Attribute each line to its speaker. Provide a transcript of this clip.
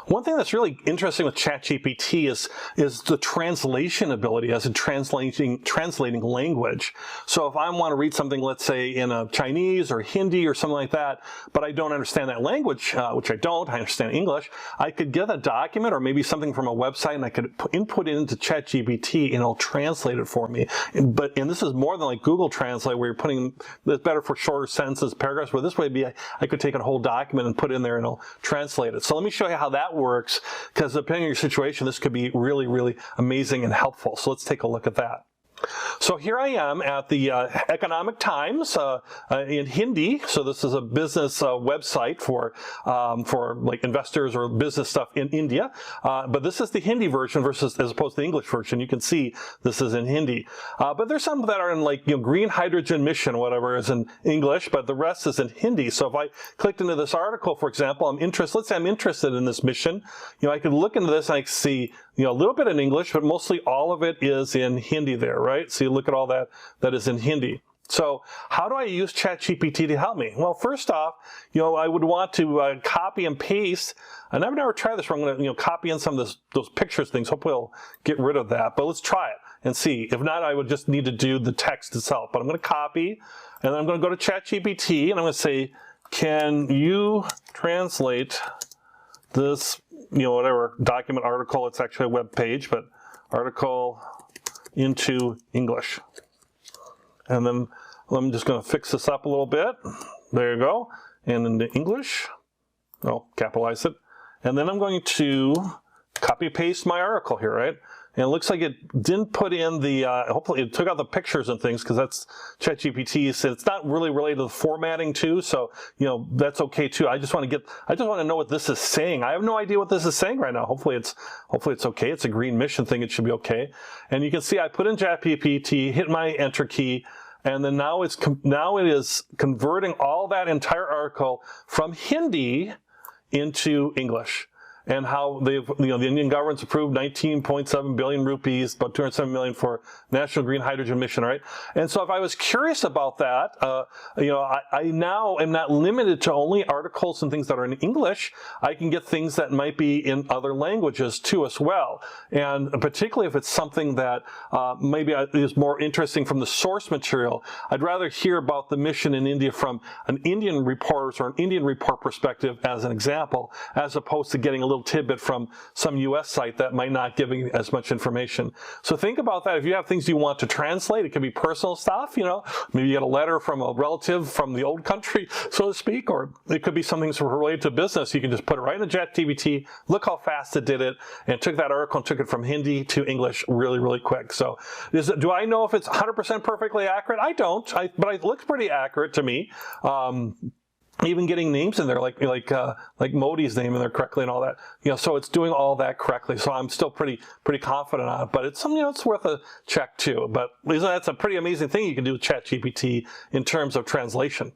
Speaker 1: One thing that's really interesting with ChatGPT is the translation ability, as in translating language. So if I want to read something, let's say in a Chinese or Hindi or something like that, but I don't understand that language, which I don't, I understand English, I could get a document or maybe something from a website and I could input it into ChatGPT and it'll translate it for me. And this is more than like Google Translate, where you're putting, it's better for shorter sentences, paragraphs, where this way I could take a whole document and put it in there and it'll translate it. So let me show you how that works, because depending on your situation, this could be really, really amazing and helpful. So let's take a look at that. So here I am at the Economic Times in Hindi. So this is a business website for like investors or business stuff in India. But this is the Hindi version versus as opposed to the English version. You can see this is in Hindi. But there's some that are in like green hydrogen mission, whatever is in English, but the rest is in Hindi. So if I clicked into this article, for example, let's say I'm interested in this mission. I could look into this and I can see a little bit in English, but mostly all of it is in Hindi there, right? So you look at all that is in Hindi. So how do I use ChatGPT to help me? Well, first off, I would want to copy and paste. And I've never tried this where I'm going to copy in some of those pictures things. Hopefully I'll get rid of that. But let's try it and see. If not, I would just need to do the text itself. But I'm going to copy, and then I'm going to go to ChatGPT, and I'm going to say, can you translate this, whatever document, article, it's actually a web page, but article into English. And then I'm just going to fix this up a little bit. There you go. And into English, capitalize it. And then I'm going to copy paste my article here, right? And it looks like it didn't put in the, hopefully it took out the pictures and things, because that's ChatGPT. So it's not really related to the formatting too. So, that's okay too. I just want to know what this is saying. I have no idea what this is saying right now. Hopefully it's okay. It's a green mission thing. It should be okay. And you can see I put in ChatGPT, hit my enter key, and then now it is converting all that entire article from Hindi into English. And how the Indian government's approved 19.7 billion rupees, about 207 million for National Green Hydrogen Mission, right? And so if I was curious about that, I now am not limited to only articles and things that are in English. I can get things that might be in other languages too as well. And particularly if it's something that maybe is more interesting from the source material, I'd rather hear about the mission in India from an Indian reporter or an Indian report perspective as an example, as opposed to getting a little tidbit from some US site that might not give you as much information. So think about that. If you have things you want to translate, it could be personal stuff, maybe you get a letter from a relative from the old country, so to speak, or it could be something related to business. You can just put it right in ChatGPT, look how fast it did it, and took that article and took it from Hindi to English really, really quick. So do I know if it's 100% perfectly accurate? I don't, but it looks pretty accurate to me. Even getting names in there, like Modi's name in there correctly and all that, so it's doing all that correctly. So I'm still pretty confident on it, but it's something it's worth a check too. But that's a pretty amazing thing you can do with ChatGPT in terms of translation.